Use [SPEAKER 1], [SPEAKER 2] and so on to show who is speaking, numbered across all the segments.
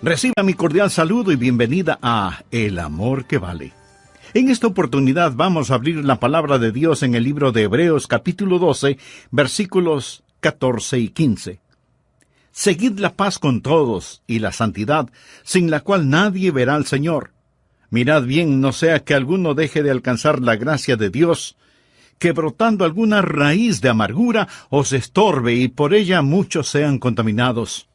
[SPEAKER 1] Reciba mi cordial saludo y bienvenida a El Amor que Vale. En esta oportunidad vamos a abrir la palabra de Dios en el libro de Hebreos capítulo 12, versículos 14 y 15. Seguid la paz con todos y la santidad, sin la cual nadie verá al Señor. Mirad bien, no sea que alguno deje de alcanzar la gracia de Dios, que brotando alguna raíz de amargura os estorbe y por ella muchos sean contaminados.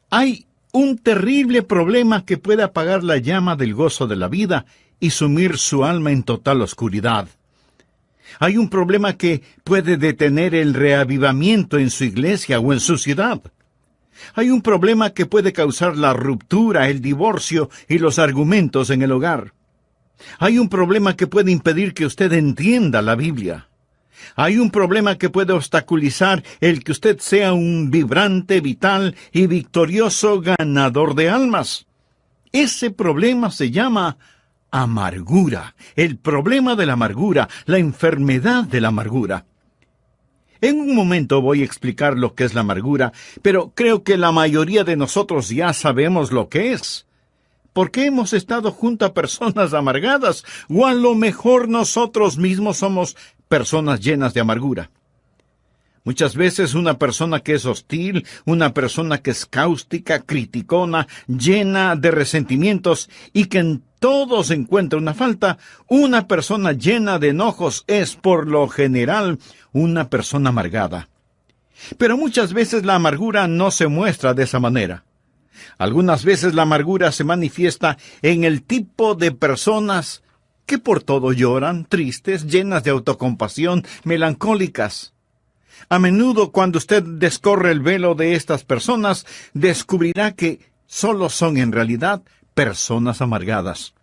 [SPEAKER 1] Hay un terrible problema que puede apagar la llama del gozo de la vida y sumir su alma en total oscuridad. Hay un problema que puede detener el reavivamiento en su iglesia o en su ciudad. Hay un problema que puede causar la ruptura, el divorcio y los argumentos en el hogar. Hay un problema que puede impedir que usted entienda la Biblia. Hay un problema que puede obstaculizar el que usted sea un vibrante, vital y victorioso ganador de almas. Ese problema se llama amargura, el problema de la amargura, la enfermedad de la amargura. En un momento voy a explicar lo que es la amargura, pero creo que la mayoría de nosotros ya sabemos lo que es. Porque hemos estado junto a personas amargadas, o a lo mejor nosotros mismos somos personas llenas de amargura. Muchas veces una persona que es hostil, una persona que es cáustica, criticona, llena de resentimientos y que en todo se encuentra una falta, una persona llena de enojos es por lo general una persona amargada. Pero muchas veces la amargura no se muestra de esa manera. Algunas veces la amargura se manifiesta en el tipo de personas que por todo lloran, tristes, llenas de autocompasión, melancólicas. A menudo, cuando usted descorre el velo de estas personas, descubrirá que solo son en realidad personas amargadas.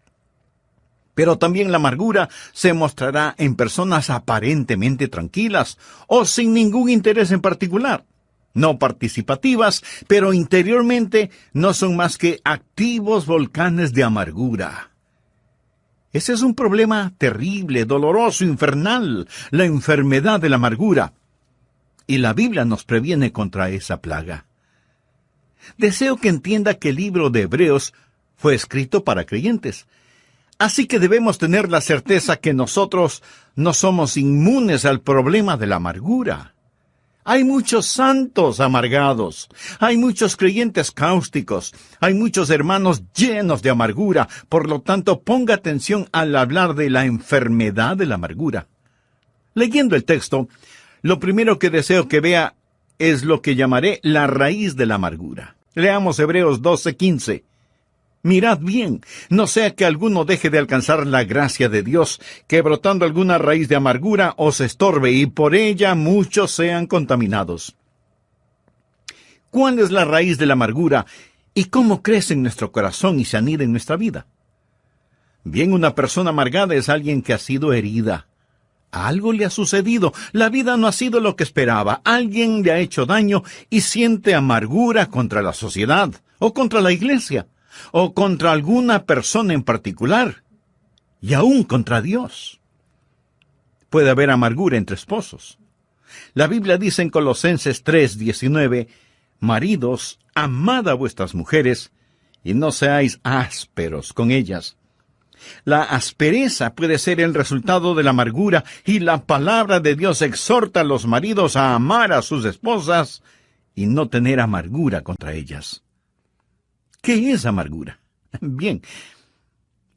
[SPEAKER 1] Pero también la amargura se mostrará en personas aparentemente tranquilas o sin ningún interés en particular. No participativas, pero interiormente no son más que activos volcanes de amargura. Ese es un problema terrible, doloroso, infernal, la enfermedad de la amargura. Y la Biblia nos previene contra esa plaga. Deseo que entienda que el libro de Hebreos fue escrito para creyentes. Así que debemos tener la certeza que nosotros no somos inmunes al problema de la amargura. Hay muchos santos amargados, hay muchos creyentes cáusticos, hay muchos hermanos llenos de amargura. Por lo tanto, ponga atención al hablar de la enfermedad de la amargura. Leyendo el texto, lo primero que deseo que vea es lo que llamaré la raíz de la amargura. Leamos Hebreos 12:15. Mirad bien, no sea que alguno deje de alcanzar la gracia de Dios, que brotando alguna raíz de amargura os estorbe, y por ella muchos sean contaminados. ¿Cuál es la raíz de la amargura y cómo crece en nuestro corazón y se anida en nuestra vida? Bien, una persona amargada es alguien que ha sido herida. Algo le ha sucedido, la vida no ha sido lo que esperaba, alguien le ha hecho daño y siente amargura contra la sociedad o contra la iglesia, o contra alguna persona en particular, y aún contra Dios. Puede haber amargura entre esposos. La Biblia dice en Colosenses 3:19, maridos, amad a vuestras mujeres, y no seáis ásperos con ellas. La aspereza puede ser el resultado de la amargura, y la palabra de Dios exhorta a los maridos a amar a sus esposas y no tener amargura contra ellas. ¿Qué es amargura? Bien,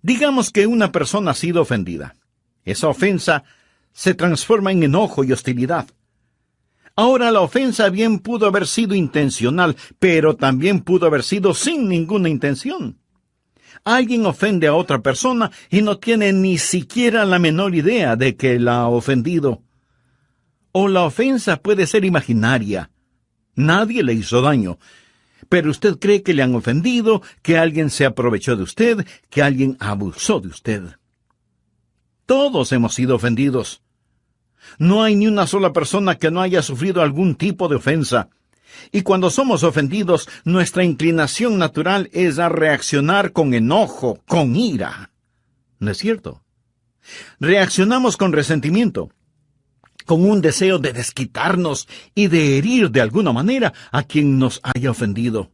[SPEAKER 1] digamos que una persona ha sido ofendida. Esa ofensa se transforma en enojo y hostilidad. Ahora, la ofensa bien pudo haber sido intencional, pero también pudo haber sido sin ninguna intención. Alguien ofende a otra persona y no tiene ni siquiera la menor idea de que la ha ofendido. O la ofensa puede ser imaginaria. Nadie le hizo daño, pero usted cree que le han ofendido, que alguien se aprovechó de usted, que alguien abusó de usted. Todos hemos sido ofendidos. No hay ni una sola persona que no haya sufrido algún tipo de ofensa. Y cuando somos ofendidos, nuestra inclinación natural es a reaccionar con enojo, con ira. ¿No es cierto? Reaccionamos con resentimiento, con un deseo de desquitarnos y de herir de alguna manera a quien nos haya ofendido.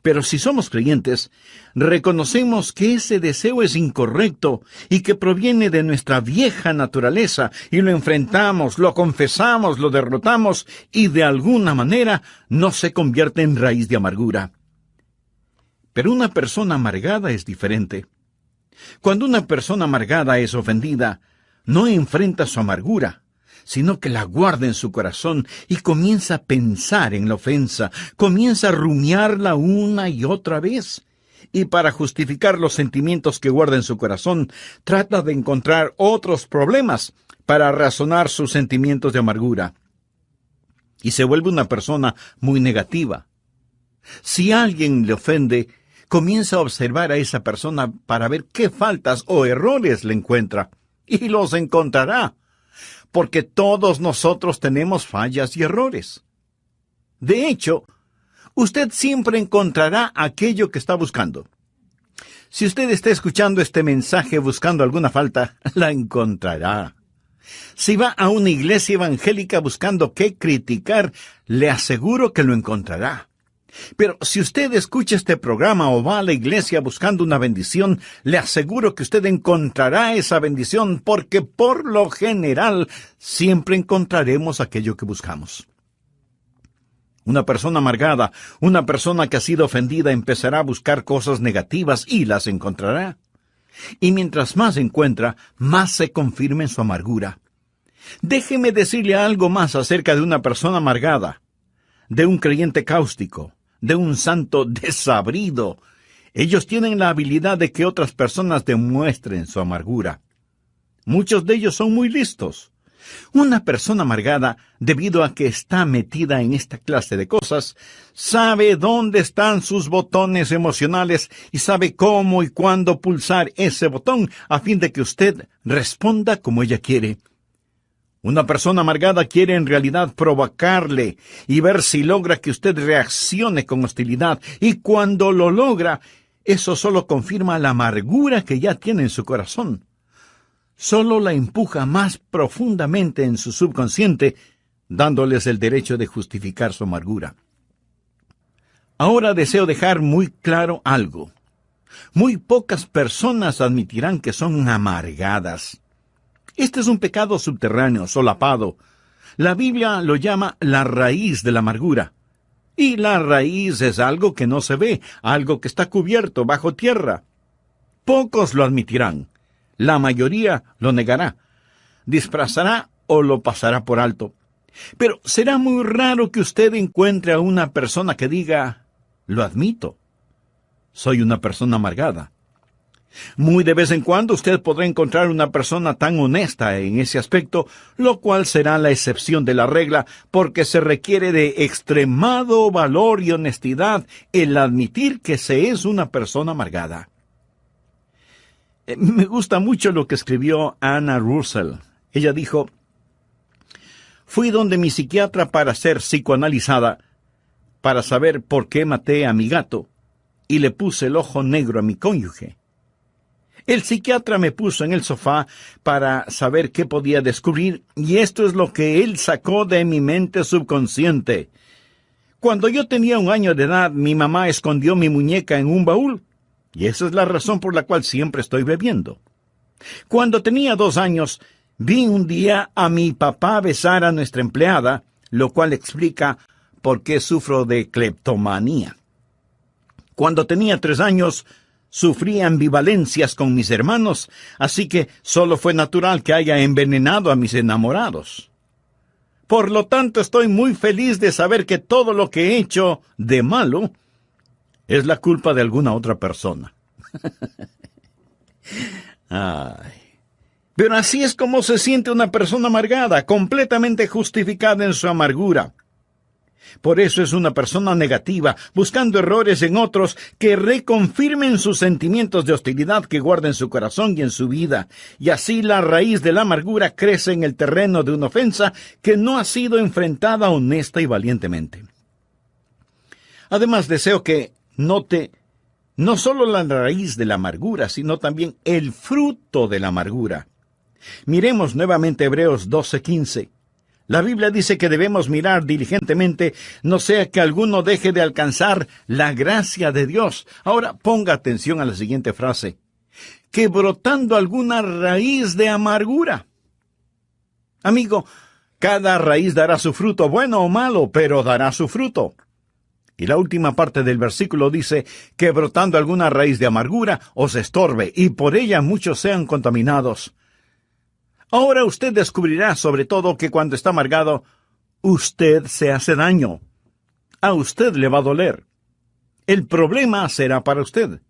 [SPEAKER 1] Pero si somos creyentes, reconocemos que ese deseo es incorrecto y que proviene de nuestra vieja naturaleza, y lo enfrentamos, lo confesamos, lo derrotamos, y de alguna manera no se convierte en raíz de amargura. Pero una persona amargada es diferente. Cuando una persona amargada es ofendida, no enfrenta su amargura, sino que la guarda en su corazón y comienza a pensar en la ofensa, comienza a rumiarla una y otra vez. Y para justificar los sentimientos que guarda en su corazón, trata de encontrar otros problemas para razonar sus sentimientos de amargura. Y se vuelve una persona muy negativa. Si alguien le ofende, comienza a observar a esa persona para ver qué faltas o errores le encuentra. Y los encontrará, porque todos nosotros tenemos fallas y errores. De hecho, usted siempre encontrará aquello que está buscando. Si usted está escuchando este mensaje buscando alguna falta, la encontrará. Si va a una iglesia evangélica buscando qué criticar, le aseguro que lo encontrará. Pero si usted escucha este programa o va a la iglesia buscando una bendición, le aseguro que usted encontrará esa bendición, porque por lo general siempre encontraremos aquello que buscamos. Una persona amargada, una persona que ha sido ofendida, empezará a buscar cosas negativas y las encontrará. Y mientras más encuentra, más se confirma en su amargura. Déjeme decirle algo más acerca de una persona amargada, de un creyente cáustico, de un santo desabrido. Ellos tienen la habilidad de que otras personas demuestren su amargura. Muchos de ellos son muy listos. Una persona amargada, debido a que está metida en esta clase de cosas, sabe dónde están sus botones emocionales y sabe cómo y cuándo pulsar ese botón a fin de que usted responda como ella quiere. Una persona amargada quiere en realidad provocarle y ver si logra que usted reaccione con hostilidad, y cuando lo logra, eso solo confirma la amargura que ya tiene en su corazón. Solo la empuja más profundamente en su subconsciente, dándoles el derecho de justificar su amargura. Ahora deseo dejar muy claro algo. Muy pocas personas admitirán que son amargadas. Este es un pecado subterráneo, solapado. La Biblia lo llama la raíz de la amargura. Y la raíz es algo que no se ve, algo que está cubierto bajo tierra. Pocos lo admitirán. La mayoría lo negará, disfrazará o lo pasará por alto. Pero será muy raro que usted encuentre a una persona que diga, lo admito, soy una persona amargada. Muy de vez en cuando usted podrá encontrar una persona tan honesta en ese aspecto, lo cual será la excepción de la regla, porque se requiere de extremado valor y honestidad el admitir que se es una persona amargada. Me gusta mucho lo que escribió Anna Russell. Ella dijo, fui donde mi psiquiatra para ser psicoanalizada, para saber por qué maté a mi gato, y le puse el ojo negro a mi cónyuge. El psiquiatra me puso en el sofá para saber qué podía descubrir, y esto es lo que él sacó de mi mente subconsciente. Cuando yo tenía 1 año de edad, mi mamá escondió mi muñeca en un baúl, y esa es la razón por la cual siempre estoy bebiendo. Cuando tenía 2 años, vi un día a mi papá besar a nuestra empleada, lo cual explica por qué sufro de cleptomanía. Cuando tenía 3 años, sufrí ambivalencias con mis hermanos, así que solo fue natural que haya envenenado a mis enamorados. Por lo tanto, estoy muy feliz de saber que todo lo que he hecho de malo es la culpa de alguna otra persona. Ay. Pero así es como se siente una persona amargada, completamente justificada en su amargura. Por eso es una persona negativa, buscando errores en otros que reconfirmen sus sentimientos de hostilidad que guarda en su corazón y en su vida. Y así la raíz de la amargura crece en el terreno de una ofensa que no ha sido enfrentada honesta y valientemente. Además, deseo que note no solo la raíz de la amargura, sino también el fruto de la amargura. Miremos nuevamente Hebreos 12:15. La Biblia dice que debemos mirar diligentemente, no sea que alguno deje de alcanzar la gracia de Dios. Ahora ponga atención a la siguiente frase: que brotando alguna raíz de amargura. Amigo, cada raíz dará su fruto, bueno o malo, pero dará su fruto. Y la última parte del versículo dice que brotando alguna raíz de amargura os estorbe, y por ella muchos sean contaminados. Ahora usted descubrirá sobre todo que cuando está amargado, usted se hace daño. A usted le va a doler. El problema será para usted.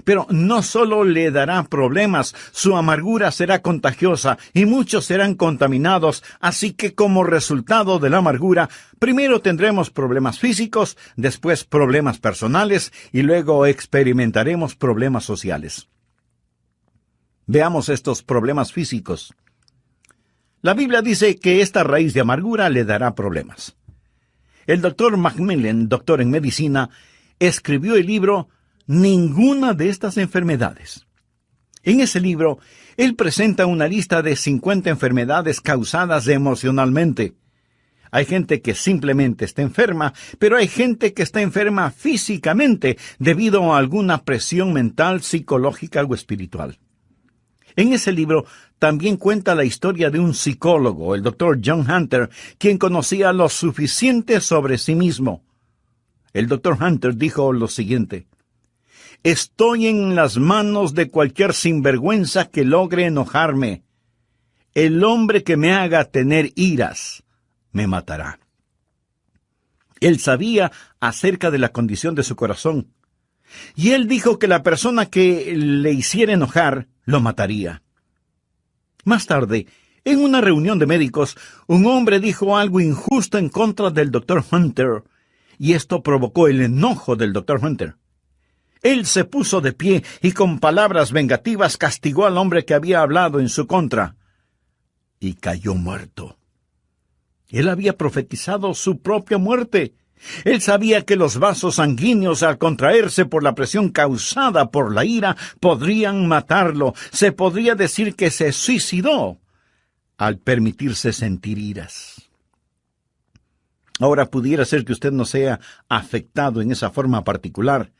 [SPEAKER 1] Pero no solo le dará problemas, su amargura será contagiosa y muchos serán contaminados, así que como resultado de la amargura, primero tendremos problemas físicos, después problemas personales y luego experimentaremos problemas sociales. Veamos estos problemas físicos. La Biblia dice que esta raíz de amargura le dará problemas. El doctor Macmillan, doctor en medicina, escribió el libro Ninguna de estas enfermedades. En ese libro, él presenta una lista de 50 enfermedades causadas emocionalmente. Hay gente que simplemente está enferma, pero hay gente que está enferma físicamente debido a alguna presión mental, psicológica o espiritual. En ese libro también cuenta la historia de un psicólogo, el doctor John Hunter, quien conocía lo suficiente sobre sí mismo. El doctor Hunter dijo lo siguiente: estoy en las manos de cualquier sinvergüenza que logre enojarme. El hombre que me haga tener iras me matará. Él sabía acerca de la condición de su corazón. Y él dijo que la persona que le hiciera enojar lo mataría. Más tarde, en una reunión de médicos, un hombre dijo algo injusto en contra del doctor Hunter, y esto provocó el enojo del doctor Hunter. Él se puso de pie y con palabras vengativas castigó al hombre que había hablado en su contra, y cayó muerto. Él había profetizado su propia muerte. Él sabía que los vasos sanguíneos, al contraerse por la presión causada por la ira, podrían matarlo. Se podría decir que se suicidó al permitirse sentir iras. Ahora pudiera ser que usted no sea afectado en esa forma particular.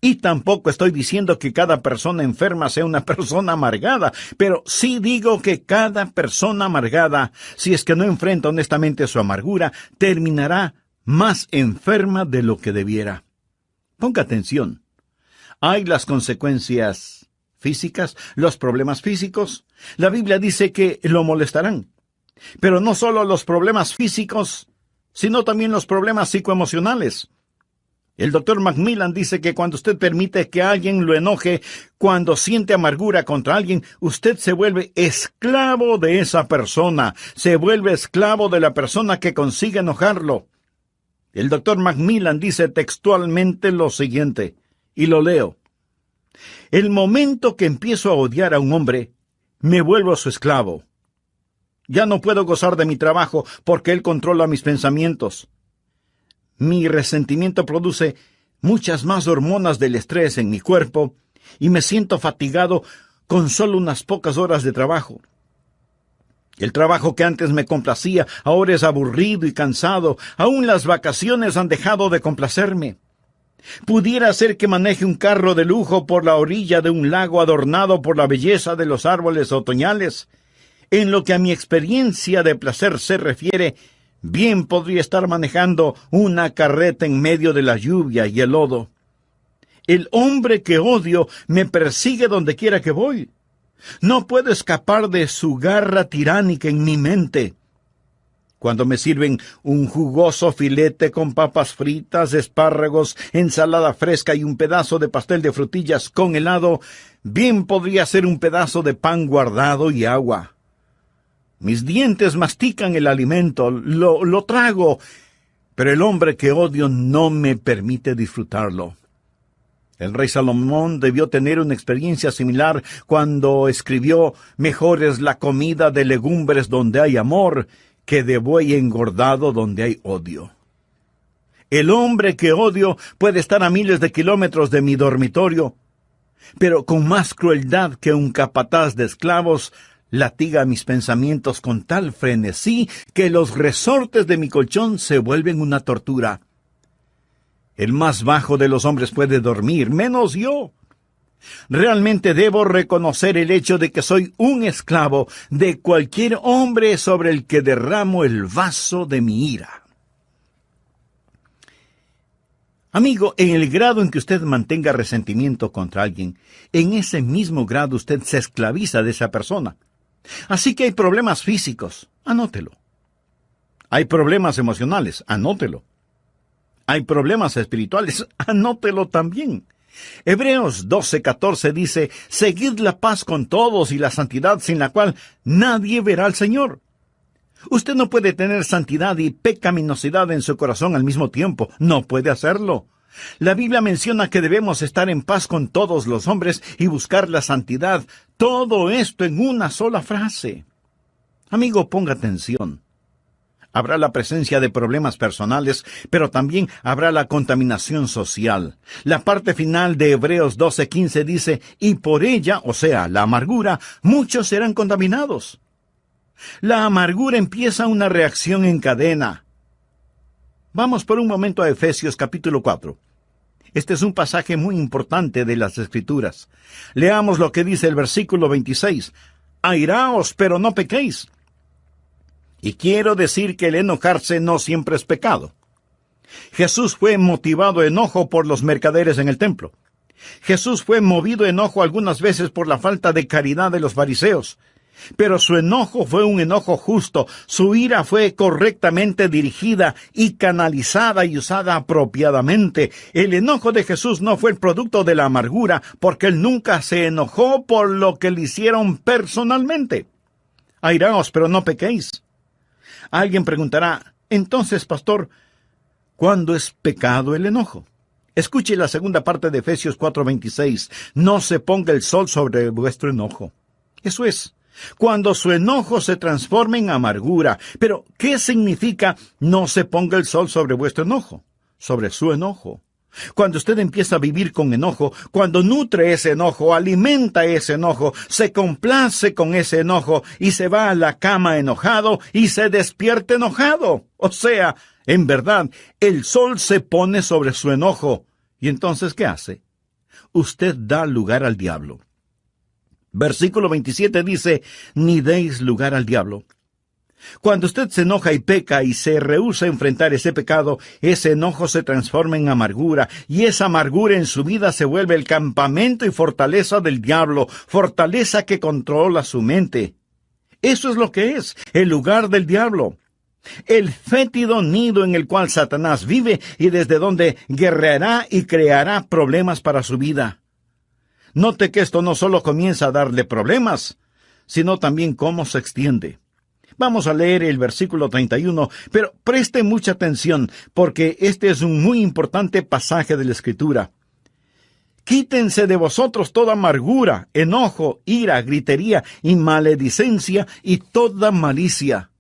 [SPEAKER 1] Y tampoco estoy diciendo que cada persona enferma sea una persona amargada, pero sí digo que cada persona amargada, si es que no enfrenta honestamente su amargura, terminará más enferma de lo que debiera. Ponga atención. Hay las consecuencias físicas, los problemas físicos. La Biblia dice que lo molestarán. Pero no solo los problemas físicos, sino también los problemas psicoemocionales. El doctor Macmillan dice que cuando usted permite que alguien lo enoje, cuando siente amargura contra alguien, usted se vuelve esclavo de esa persona, se vuelve esclavo de la persona que consigue enojarlo. El doctor Macmillan dice textualmente lo siguiente, y lo leo: el momento que empiezo a odiar a un hombre, me vuelvo su esclavo. Ya no puedo gozar de mi trabajo porque él controla mis pensamientos. Mi resentimiento produce muchas más hormonas del estrés en mi cuerpo y me siento fatigado con solo unas pocas horas de trabajo. El trabajo que antes me complacía ahora es aburrido y cansado. Aún las vacaciones han dejado de complacerme. Pudiera ser que maneje un carro de lujo por la orilla de un lago adornado por la belleza de los árboles otoñales. En lo que a mi experiencia de placer se refiere, bien podría estar manejando una carreta en medio de la lluvia y el lodo. El hombre que odio me persigue donde quiera que voy. No puedo escapar de su garra tiránica en mi mente. Cuando me sirven un jugoso filete con papas fritas, espárragos, ensalada fresca y un pedazo de pastel de frutillas con helado, bien podría ser un pedazo de pan guardado y agua. Mis dientes mastican el alimento, lo trago, pero el hombre que odio no me permite disfrutarlo. El rey Salomón debió tener una experiencia similar cuando escribió: mejor es la comida de legumbres donde hay amor que de buey engordado donde hay odio. El hombre que odio puede estar a miles de kilómetros de mi dormitorio, pero con más crueldad que un capataz de esclavos, latiga mis pensamientos con tal frenesí que los resortes de mi colchón se vuelven una tortura. El más bajo de los hombres puede dormir, menos yo. Realmente debo reconocer el hecho de que soy un esclavo de cualquier hombre sobre el que derramo el vaso de mi ira. Amigo, en el grado en que usted mantenga resentimiento contra alguien, en ese mismo grado usted se esclaviza de esa persona. Así que hay problemas físicos, anótelo. Hay problemas emocionales, anótelo. Hay problemas espirituales, anótelo también. Hebreos 12:14 dice, seguid la paz con todos y la santidad sin la cual nadie verá al Señor. Usted no puede tener santidad y pecaminosidad en su corazón al mismo tiempo. No puede hacerlo. La Biblia menciona que debemos estar en paz con todos los hombres y buscar la santidad. Todo esto en una sola frase. Amigo, ponga atención. Habrá la presencia de problemas personales, pero también habrá la contaminación social. La parte final de Hebreos 12:15 dice, y por ella, o sea, la amargura, muchos serán contaminados. La amargura empieza una reacción en cadena. Vamos por un momento a Efesios capítulo 4. Este es un pasaje muy importante de las Escrituras. Leamos lo que dice el versículo 26. Airaos, pero no pequéis. Y quiero decir que el enojarse no siempre es pecado. Jesús fue motivado a enojo por los mercaderes en el templo. Jesús fue movido a enojo algunas veces por la falta de caridad de los fariseos. Pero su enojo fue un enojo justo, su ira fue correctamente dirigida y canalizada y usada apropiadamente. El enojo de Jesús no fue el producto de la amargura, porque él nunca se enojó por lo que le hicieron personalmente. Airaos, pero no pequéis. Alguien preguntará, entonces, pastor, ¿cuándo es pecado el enojo? Escuche la segunda parte de Efesios 4:26. No se ponga el sol sobre vuestro enojo. Eso es, cuando su enojo se transforme en amargura. Pero, ¿qué significa no se ponga el sol sobre vuestro enojo? Sobre su enojo. Cuando usted empieza a vivir con enojo, cuando nutre ese enojo, alimenta ese enojo, se complace con ese enojo y se va a la cama enojado y se despierta enojado. O sea, en verdad, el sol se pone sobre su enojo. ¿Y entonces qué hace? Usted da lugar al diablo. Versículo 27 dice, ni deis lugar al diablo. Cuando usted se enoja y peca y se rehúsa a enfrentar ese pecado, ese enojo se transforma en amargura, y esa amargura en su vida se vuelve el campamento y fortaleza del diablo, fortaleza que controla su mente. Eso es lo que es, el lugar del diablo. El fétido nido en el cual Satanás vive y desde donde guerreará y creará problemas para su vida. Note que esto no solo comienza a darle problemas, sino también cómo se extiende. Vamos a leer el versículo 31, pero preste mucha atención, porque este es un muy importante pasaje de la Escritura. Quítense de vosotros toda amargura, enojo, ira, gritería y maledicencia y toda malicia.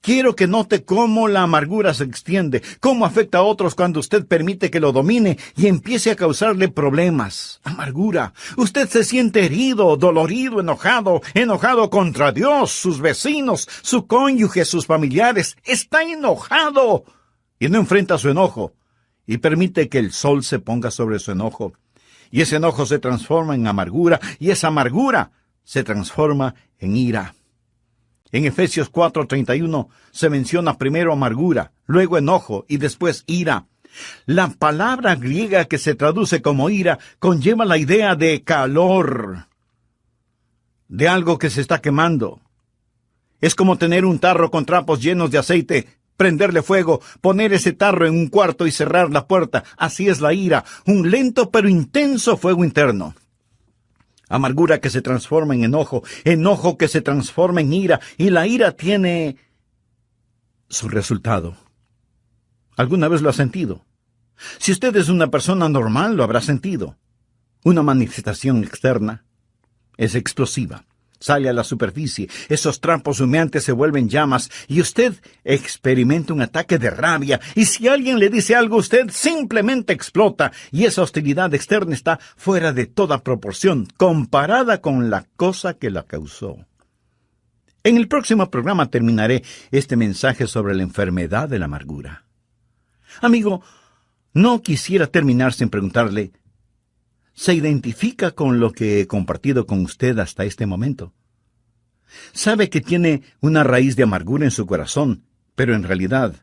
[SPEAKER 1] Quiero que note cómo la amargura se extiende, cómo afecta a otros cuando usted permite que lo domine y empiece a causarle problemas. Amargura. Usted se siente herido, dolorido, enojado contra Dios, sus vecinos, su cónyuge, sus familiares. Está enojado y no enfrenta su enojo y permite que el sol se ponga sobre su enojo. Y ese enojo se transforma en amargura y esa amargura se transforma en ira. En Efesios 4:31 se menciona primero amargura, luego enojo y después ira. La palabra griega que se traduce como ira conlleva la idea de calor, de algo que se está quemando. Es como tener un tarro con trapos llenos de aceite, prenderle fuego, poner ese tarro en un cuarto y cerrar la puerta. Así es la ira, un lento pero intenso fuego interno. Amargura que se transforma en enojo, enojo que se transforma en ira, y la ira tiene su resultado. ¿Alguna vez lo ha sentido? Si usted es una persona normal, lo habrá sentido. Una manifestación externa es explosiva. Sale a la superficie, esos trapos humeantes se vuelven llamas y usted experimenta un ataque de rabia. Y si alguien le dice algo, usted simplemente explota y esa hostilidad externa está fuera de toda proporción comparada con la cosa que la causó. En el próximo programa terminaré este mensaje sobre la enfermedad de la amargura. Amigo, no quisiera terminar sin preguntarle, ¿se identifica con lo que he compartido con usted hasta este momento? Sabe que tiene una raíz de amargura en su corazón, pero en realidad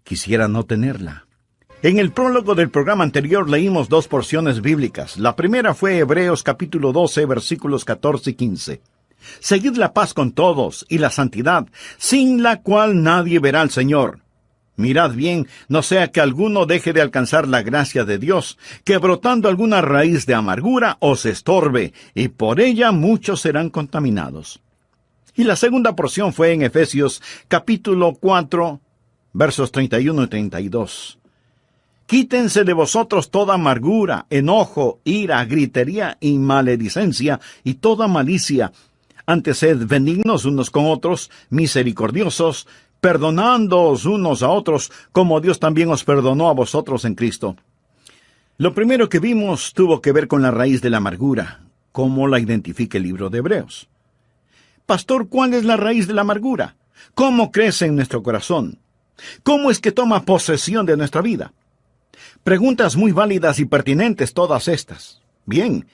[SPEAKER 1] quisiera no tenerla. En el prólogo del programa anterior leímos 2 porciones bíblicas. La primera fue Hebreos capítulo 12, versículos 14 y 15. Seguid la paz con todos y la santidad, sin la cual nadie verá al Señor. Mirad bien, no sea que alguno deje de alcanzar la gracia de Dios, que brotando alguna raíz de amargura os estorbe, y por ella muchos serán contaminados. Y la segunda porción fue en Efesios capítulo 4, versos 31 y 32. Quítense de vosotros toda amargura, enojo, ira, gritería y maledicencia, y toda malicia. Antes sed benignos unos con otros, misericordiosos, perdonándoos unos a otros, como Dios también os perdonó a vosotros en Cristo. Lo primero que vimos tuvo que ver con la raíz de la amargura, como la identifica el libro de Hebreos. Pastor, ¿cuál es la raíz de la amargura? ¿Cómo crece en nuestro corazón? ¿Cómo es que toma posesión de nuestra vida? Preguntas muy válidas y pertinentes todas estas. Bien,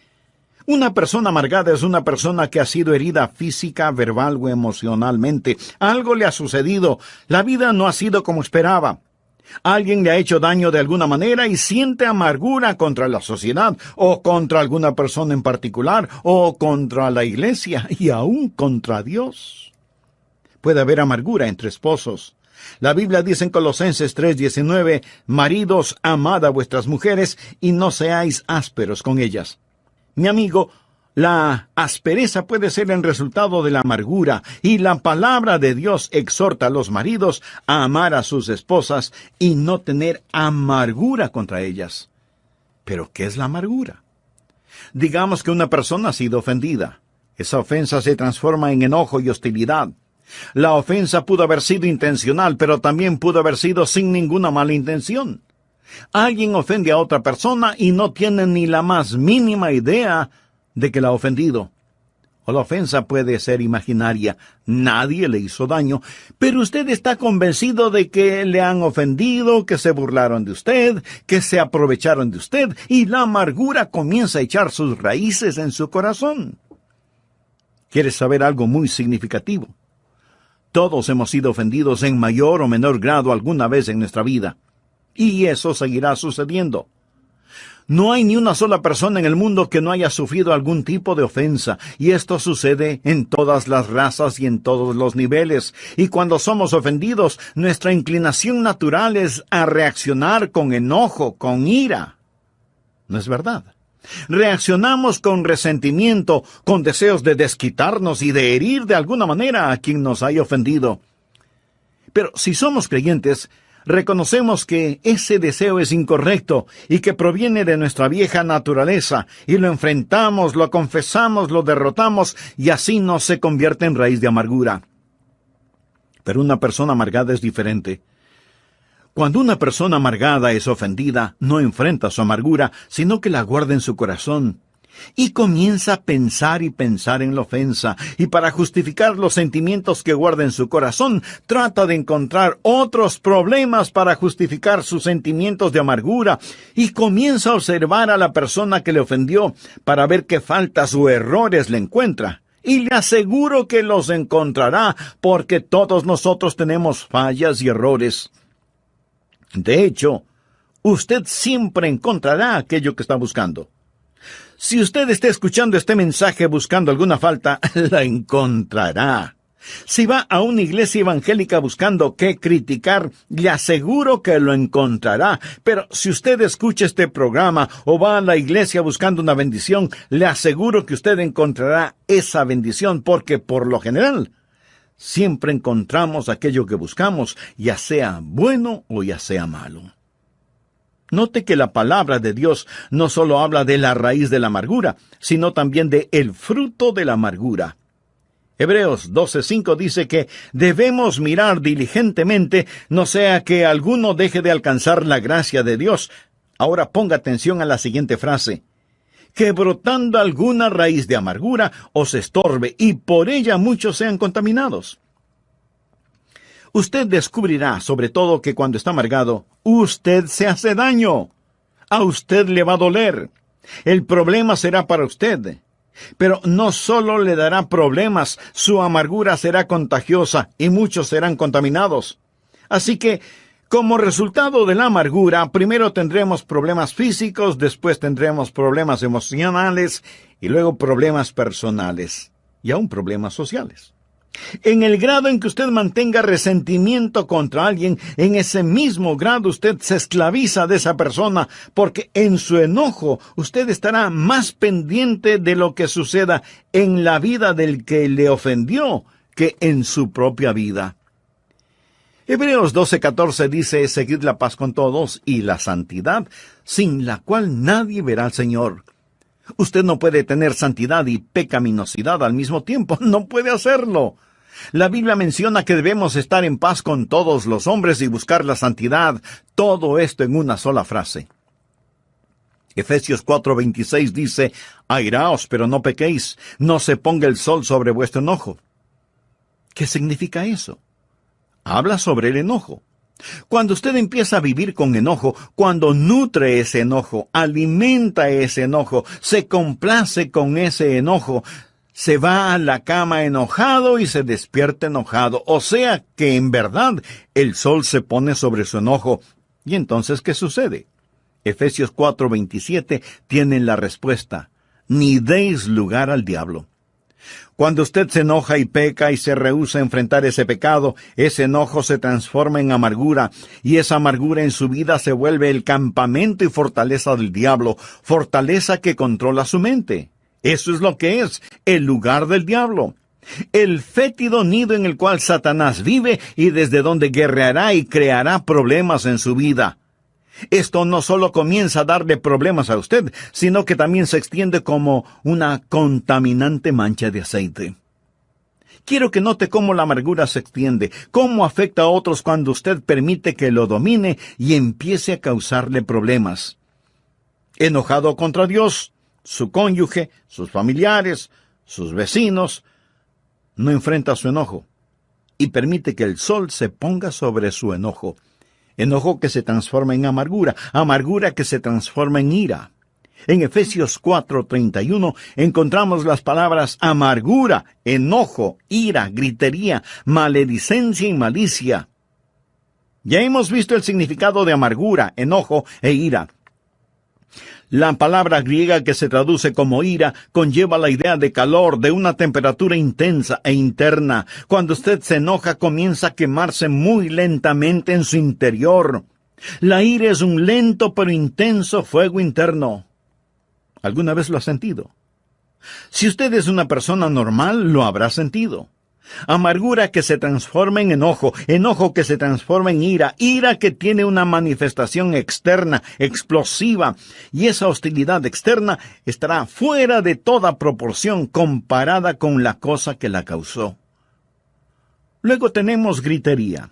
[SPEAKER 1] una persona amargada es una persona que ha sido herida física, verbal o emocionalmente. Algo le ha sucedido. La vida no ha sido como esperaba. Alguien le ha hecho daño de alguna manera y siente amargura contra la sociedad, o contra alguna persona en particular, o contra la iglesia, y aún contra Dios. Puede haber amargura entre esposos. La Biblia dice en Colosenses 3:19, maridos, amad a vuestras mujeres y no seáis ásperos con ellas. Mi amigo, la aspereza puede ser el resultado de la amargura, y la palabra de Dios exhorta a los maridos a amar a sus esposas y no tener amargura contra ellas. ¿Pero qué es la amargura? Digamos que una persona ha sido ofendida. Esa ofensa se transforma en enojo y hostilidad. La ofensa pudo haber sido intencional, pero también pudo haber sido sin ninguna mala intención. Alguien ofende a otra persona y no tiene ni la más mínima idea de que la ha ofendido. O la ofensa puede ser imaginaria. Nadie le hizo daño, pero usted está convencido de que le han ofendido, que se burlaron de usted, que se aprovecharon de usted, y la amargura comienza a echar sus raíces en su corazón. ¿Quieres saber algo muy significativo? Todos hemos sido ofendidos en mayor o menor grado alguna vez en nuestra vida. Y eso seguirá sucediendo. No hay ni una sola persona en el mundo que no haya sufrido algún tipo de ofensa, y esto sucede en todas las razas y en todos los niveles. Y cuando somos ofendidos, nuestra inclinación natural es a reaccionar con enojo, con ira. ¿No es verdad? Reaccionamos con resentimiento, con deseos de desquitarnos y de herir de alguna manera a quien nos haya ofendido. Pero si somos creyentes, reconocemos que ese deseo es incorrecto y que proviene de nuestra vieja naturaleza, y lo enfrentamos, lo confesamos, lo derrotamos, y así no se convierte en raíz de amargura. Pero una persona amargada es diferente. Cuando una persona amargada es ofendida, no enfrenta su amargura, sino que la guarda en su corazón. Y comienza a pensar y pensar en la ofensa, y para justificar los sentimientos que guarda en su corazón, trata de encontrar otros problemas para justificar sus sentimientos de amargura, y comienza a observar a la persona que le ofendió para ver qué faltas o errores le encuentra. Y le aseguro que los encontrará, porque todos nosotros tenemos fallas y errores. De hecho, usted siempre encontrará aquello que está buscando. Si usted está escuchando este mensaje buscando alguna falta, la encontrará. Si va a una iglesia evangélica buscando qué criticar, le aseguro que lo encontrará. Pero si usted escucha este programa o va a la iglesia buscando una bendición, le aseguro que usted encontrará esa bendición, porque por lo general siempre encontramos aquello que buscamos, ya sea bueno o ya sea malo. Note que la palabra de Dios no solo habla de la raíz de la amargura, sino también de el fruto de la amargura. Hebreos 12:5 dice que debemos mirar diligentemente, no sea que alguno deje de alcanzar la gracia de Dios. Ahora ponga atención a la siguiente frase: que brotando alguna raíz de amargura os estorbe, y por ella muchos sean contaminados. Usted descubrirá, sobre todo, que cuando está amargado, usted se hace daño. A usted le va a doler. El problema será para usted. Pero no solo le dará problemas, su amargura será contagiosa y muchos serán contaminados. Así que, como resultado de la amargura, primero tendremos problemas físicos, después tendremos problemas emocionales y luego problemas personales y aún problemas sociales. En el grado en que usted mantenga resentimiento contra alguien, en ese mismo grado usted se esclaviza de esa persona, porque en su enojo usted estará más pendiente de lo que suceda en la vida del que le ofendió que en su propia vida. Hebreos 12:14 dice: seguid la paz con todos y la santidad, sin la cual nadie verá al Señor. Usted no puede tener santidad y pecaminosidad al mismo tiempo. No puede hacerlo. La Biblia menciona que debemos estar en paz con todos los hombres y buscar la santidad. Todo esto en una sola frase. Efesios 4:26 dice: airaos, pero no pequéis. No se ponga el sol sobre vuestro enojo. ¿Qué significa eso? Habla sobre el enojo. Cuando usted empieza a vivir con enojo, cuando nutre ese enojo, alimenta ese enojo, se complace con ese enojo, se va a la cama enojado y se despierta enojado. O sea que en verdad el sol se pone sobre su enojo. ¿Y entonces qué sucede? Efesios 4:27 tiene la respuesta: ni deis lugar al diablo. Cuando usted se enoja y peca y se rehúsa a enfrentar ese pecado, ese enojo se transforma en amargura, y esa amargura en su vida se vuelve el campamento y fortaleza del diablo, fortaleza que controla su mente. Eso es lo que es el lugar del diablo. El fétido nido en el cual Satanás vive y desde donde guerreará y creará problemas en su vida. Esto no solo comienza a darle problemas a usted, sino que también se extiende como una contaminante mancha de aceite. Quiero que note cómo la amargura se extiende, cómo afecta a otros cuando usted permite que lo domine y empiece a causarle problemas. Enojado contra Dios, su cónyuge, sus familiares, sus vecinos, no enfrenta su enojo y permite que el sol se ponga sobre su enojo. Enojo que se transforma en amargura, amargura que se transforma en ira. En Efesios 4:31 encontramos las palabras amargura, enojo, ira, gritería, maledicencia y malicia. Ya hemos visto el significado de amargura, enojo e ira. La palabra griega que se traduce como ira conlleva la idea de calor, de una temperatura intensa e interna. Cuando usted se enoja, comienza a quemarse muy lentamente en su interior. La ira es un lento pero intenso fuego interno. ¿Alguna vez lo ha sentido? Si usted es una persona normal, lo habrá sentido. Amargura que se transforma en enojo, enojo que se transforma en ira, ira que tiene una manifestación externa, explosiva, y esa hostilidad externa estará fuera de toda proporción comparada con la cosa que la causó. Luego tenemos gritería.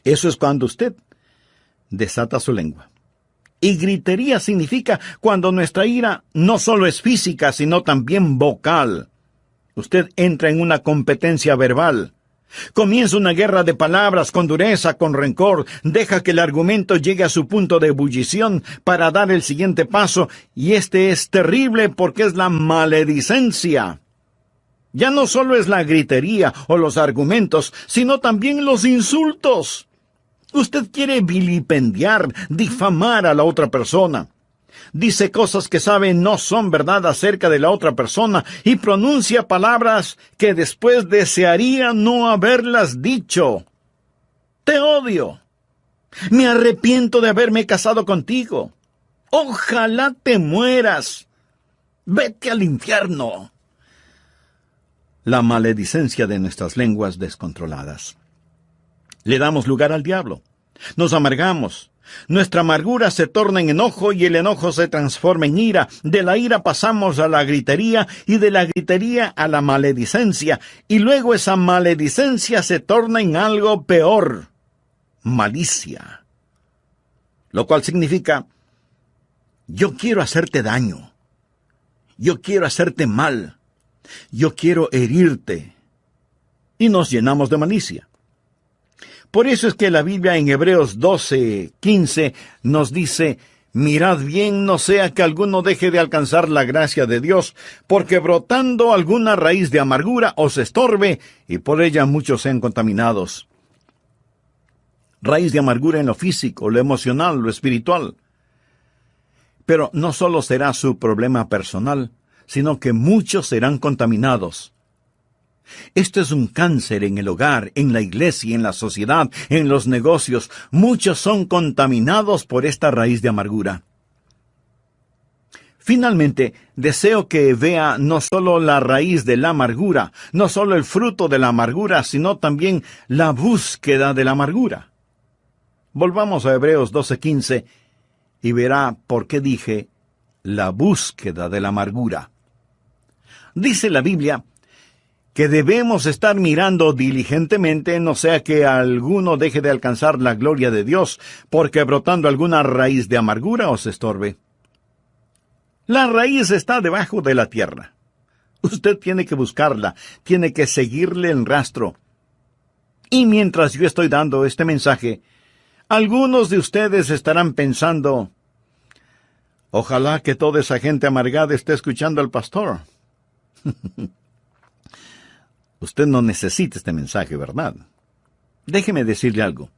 [SPEAKER 1] Eso es cuando usted desata su lengua. Y gritería significa cuando nuestra ira no solo es física, sino también vocal. Usted entra en una competencia verbal. Comienza una guerra de palabras con dureza, con rencor. Deja que el argumento llegue a su punto de ebullición para dar el siguiente paso. Y este es terrible porque es la maledicencia. Ya no solo es la gritería o los argumentos, sino también los insultos. Usted quiere vilipendiar, difamar a la otra persona. Dice cosas que sabe no son verdad acerca de la otra persona y pronuncia palabras que después desearía no haberlas dicho. Te odio. Me arrepiento de haberme casado contigo. Ojalá te mueras. Vete al infierno. La maledicencia de nuestras lenguas descontroladas. Le damos lugar al diablo. Nos amargamos. Nuestra amargura se torna en enojo y el enojo se transforma en ira. De la ira pasamos a la gritería y de la gritería a la maledicencia. Y luego esa maledicencia se torna en algo peor. Malicia. Lo cual significa, yo quiero hacerte daño. yo quiero hacerte mal, yo quiero herirte. Y nos llenamos de malicia. Por eso es que la Biblia en Hebreos 12:15 nos dice: mirad bien, no sea que alguno deje de alcanzar la gracia de Dios, porque brotando alguna raíz de amargura os estorbe, y por ella muchos sean contaminados. Raíz de amargura en lo físico, lo emocional, lo espiritual. Pero no solo será su problema personal, sino que muchos serán contaminados. Esto es un cáncer en el hogar, en la iglesia, en la sociedad, en los negocios. Muchos son contaminados por esta raíz de amargura. Finalmente, deseo que vea no solo la raíz de la amargura, no solo el fruto de la amargura, sino también la búsqueda de la amargura. Volvamos a Hebreos 12:15 y verá por qué dije la búsqueda de la amargura. Dice la Biblia que debemos estar mirando diligentemente, no sea que alguno deje de alcanzar la gloria de Dios, porque brotando alguna raíz de amargura os estorbe. La raíz está debajo de la tierra. Usted tiene que buscarla, tiene que seguirle el rastro. Y mientras yo estoy dando este mensaje, algunos de ustedes estarán pensando: ojalá que toda esa gente amargada esté escuchando al pastor. Usted no necesita este mensaje, ¿verdad? Déjeme decirle algo.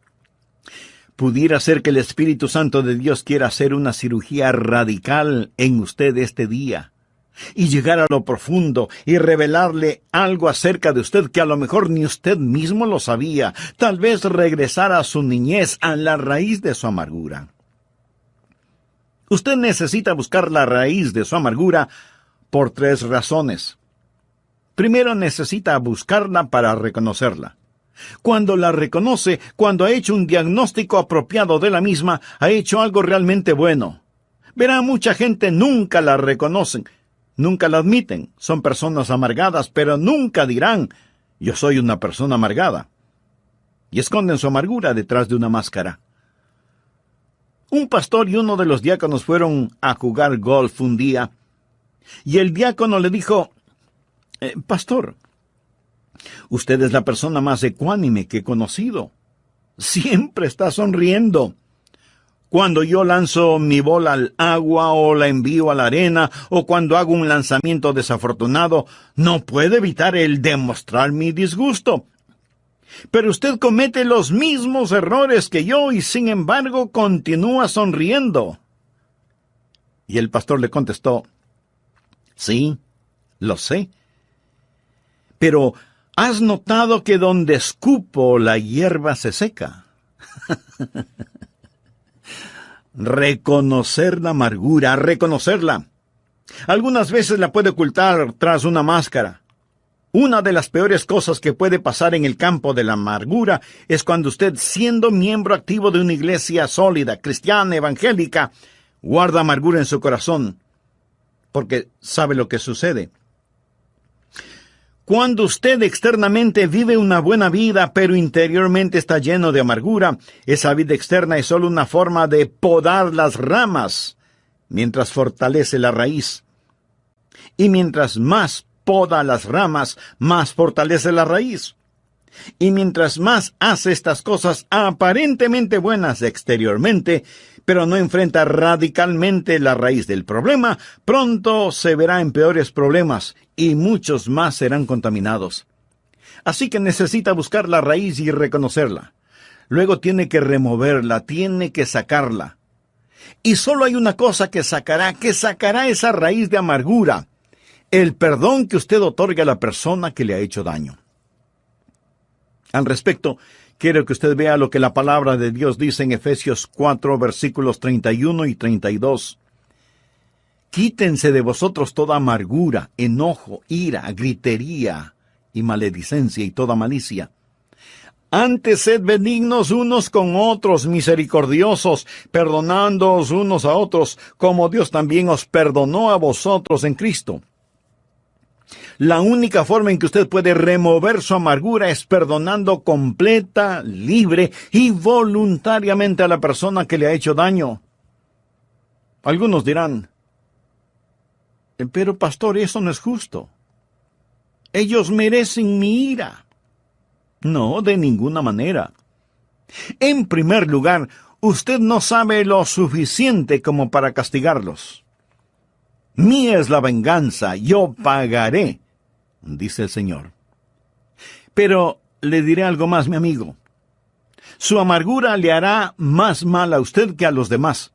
[SPEAKER 1] Pudiera ser que el Espíritu Santo de Dios quiera hacer una cirugía radical en usted este día, y llegar a lo profundo y revelarle algo acerca de usted que a lo mejor ni usted mismo lo sabía. Tal vez regresar a su niñez, a la raíz de su amargura. Usted necesita buscar la raíz de su amargura por 3 razones. Primero, necesita buscarla para reconocerla. Cuando la reconoce, cuando ha hecho un diagnóstico apropiado de la misma, ha hecho algo realmente bueno. Verá, mucha gente nunca la reconocen, nunca la admiten. Son personas amargadas, pero nunca dirán: yo soy una persona amargada. Y esconden su amargura detrás de una máscara. Un pastor y uno de los diáconos fueron a jugar golf un día, y el diácono le dijo: pastor, usted es la persona más ecuánime que he conocido. Siempre está sonriendo. Cuando yo lanzo mi bola al agua o la envío a la arena, o cuando hago un lanzamiento desafortunado, no puedo evitar el demostrar mi disgusto. Pero usted comete los mismos errores que yo y sin embargo continúa sonriendo. Y el pastor le contestó: sí, lo sé. Pero, ¿has notado que donde escupo la hierba se seca? Reconocer la amargura, reconocerla. Algunas veces la puede ocultar tras una máscara. Una de las peores cosas que puede pasar en el campo de la amargura es cuando usted, siendo miembro activo de una iglesia sólida, cristiana, evangélica, guarda amargura en su corazón. Porque sabe lo que sucede. Cuando usted externamente vive una buena vida, pero interiormente está lleno de amargura, esa vida externa es solo una forma de podar las ramas, mientras fortalece la raíz. Y mientras más poda las ramas, más fortalece la raíz. Y mientras más hace estas cosas aparentemente buenas exteriormente, pero no enfrenta radicalmente la raíz del problema, pronto se verá en peores problemas y muchos más serán contaminados. Así que necesita buscar la raíz y reconocerla. Luego tiene que removerla, tiene que sacarla. Y solo hay una cosa que sacará esa raíz de amargura: el perdón que usted otorga a la persona que le ha hecho daño. Al respecto, quiero que usted vea lo que la palabra de Dios dice en Efesios 4, versículos 31 y 32. Quítense de vosotros toda amargura, enojo, ira, gritería y maledicencia y toda malicia. Antes sed benignos unos con otros, misericordiosos, perdonándoos unos a otros, como Dios también os perdonó a vosotros en Cristo. La única forma en que usted puede remover su amargura es perdonando completa, libre y voluntariamente a la persona que le ha hecho daño. Algunos dirán: Pero, pastor, eso no es justo. Ellos merecen mi ira. No, de ninguna manera. En primer lugar, usted no sabe lo suficiente como para castigarlos. Mía es la venganza, yo pagaré, dice el Señor. Pero le diré algo más, mi amigo. Su amargura le hará más mal a usted que a los demás.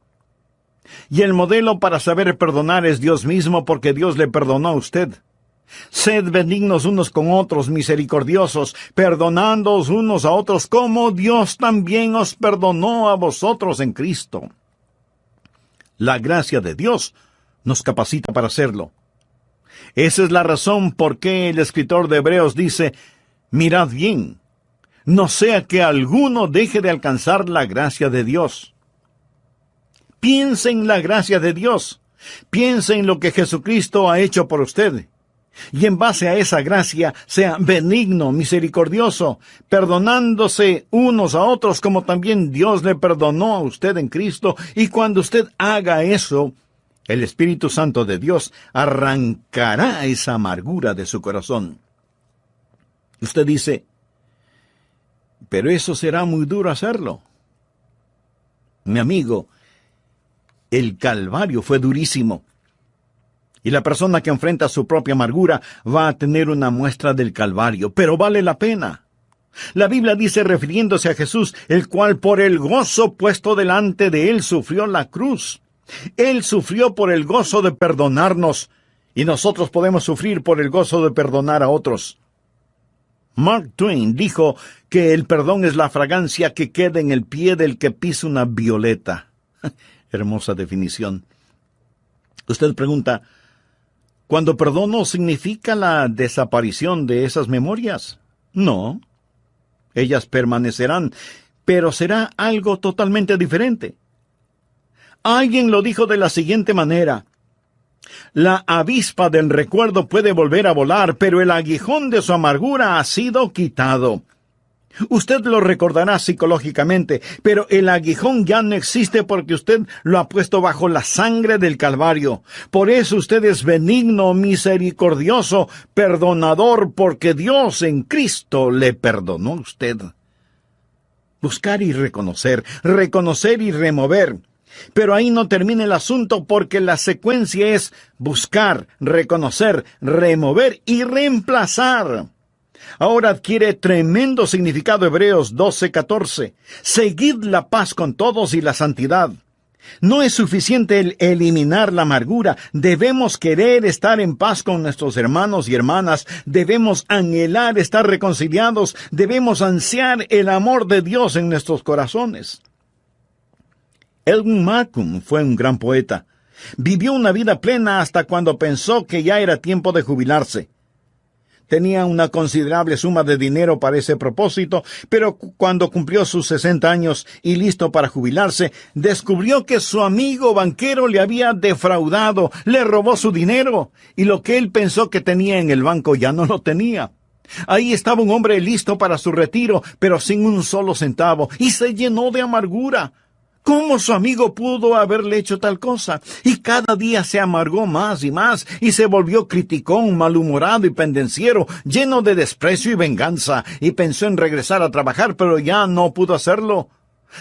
[SPEAKER 1] Y el modelo para saber perdonar es Dios mismo, porque Dios le perdonó a usted. Sed benignos unos con otros, misericordiosos, perdonándoos unos a otros, como Dios también os perdonó a vosotros en Cristo. La gracia de Dios nos capacita para hacerlo. Esa es la razón por qué el escritor de Hebreos dice, mirad bien, no sea que alguno deje de alcanzar la gracia de Dios. Piense en la gracia de Dios. Piense en lo que Jesucristo ha hecho por usted. Y en base a esa gracia, sea benigno, misericordioso, perdonándose unos a otros como también Dios le perdonó a usted en Cristo. Y cuando usted haga eso, el Espíritu Santo de Dios arrancará esa amargura de su corazón. Usted dice, pero eso será muy duro hacerlo. Mi amigo, el Calvario fue durísimo. Y la persona que enfrenta su propia amargura va a tener una muestra del Calvario, pero vale la pena. La Biblia dice, refiriéndose a Jesús, el cual por el gozo puesto delante de él sufrió la cruz. Él sufrió por el gozo de perdonarnos, y nosotros podemos sufrir por el gozo de perdonar a otros. Mark Twain dijo que el perdón es la fragancia que queda en el pie del que pisa una violeta. Hermosa definición. Usted pregunta, ¿cuando perdono significa la desaparición de esas memorias? No. Ellas permanecerán, pero será algo totalmente diferente. Alguien lo dijo de la siguiente manera: la avispa del recuerdo puede volver a volar, pero el aguijón de su amargura ha sido quitado. Usted lo recordará psicológicamente, pero el aguijón ya no existe porque usted lo ha puesto bajo la sangre del Calvario. Por eso usted es benigno, misericordioso, perdonador, porque Dios en Cristo le perdonó a usted. Buscar y reconocer y remover. Pero ahí no termina el asunto, porque la secuencia es buscar, reconocer, remover y reemplazar. Ahora adquiere tremendo significado Hebreos 12:14. Seguid la paz con todos y la santidad. No es suficiente el eliminar la amargura. Debemos querer estar en paz con nuestros hermanos y hermanas. Debemos anhelar estar reconciliados. Debemos ansiar el amor de Dios en nuestros corazones. Edwin Markham fue un gran poeta. Vivió una vida plena hasta cuando pensó que ya era tiempo de jubilarse. Tenía una considerable suma de dinero para ese propósito, pero cuando cumplió sus 60 años y listo para jubilarse, descubrió que su amigo banquero le había defraudado, le robó su dinero, y lo que él pensó que tenía en el banco ya no lo tenía. Ahí estaba un hombre listo para su retiro, pero sin un solo centavo, y se llenó de amargura. ¿Cómo su amigo pudo haberle hecho tal cosa? Y cada día se amargó más, y se volvió criticón, malhumorado y pendenciero, lleno de desprecio y venganza, y pensó en regresar a trabajar, pero ya no pudo hacerlo.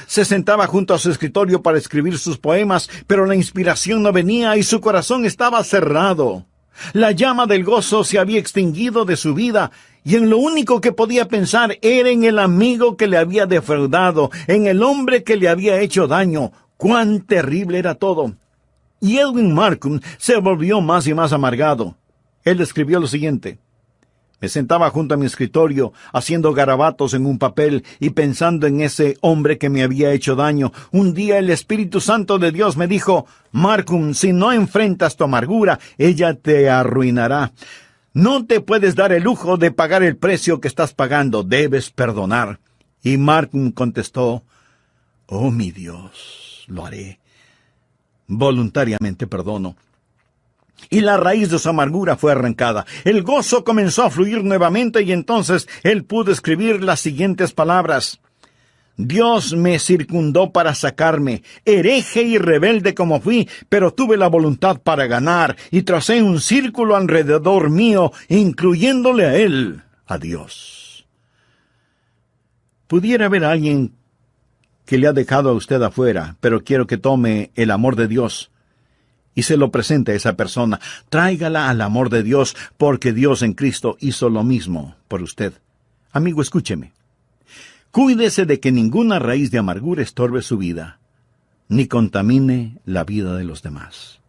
[SPEAKER 1] Se sentaba junto a su escritorio para escribir sus poemas, pero la inspiración no venía y su corazón estaba cerrado. La llama del gozo se había extinguido de su vida, y en lo único que podía pensar era en el amigo que le había defraudado, en el hombre que le había hecho daño. ¡Cuán terrible era todo! Y Edwin Markham se volvió más y más amargado. Él escribió lo siguiente: me sentaba junto a mi escritorio, haciendo garabatos en un papel y pensando en ese hombre que me había hecho daño. Un día el Espíritu Santo de Dios me dijo: Markham, si no enfrentas tu amargura, ella te arruinará. No te puedes dar el lujo de pagar el precio que estás pagando, debes perdonar. Y Markham contestó: oh mi Dios, lo haré. Voluntariamente perdono. Y la raíz de su amargura fue arrancada. El gozo comenzó a fluir nuevamente y entonces él pudo escribir las siguientes palabras: Dios me circundó para sacarme, hereje y rebelde como fui, pero tuve la voluntad para ganar, y tracé un círculo alrededor mío, incluyéndole a Él, a Dios. Pudiera haber alguien que le ha dejado a usted afuera, pero quiero que tome el amor de Dios y se lo presente a esa persona. Tráigala al amor de Dios, porque Dios en Cristo hizo lo mismo por usted. Amigo, escúcheme. Cuídese de que ninguna raíz de amargura estorbe su vida, ni contamine la vida de los demás.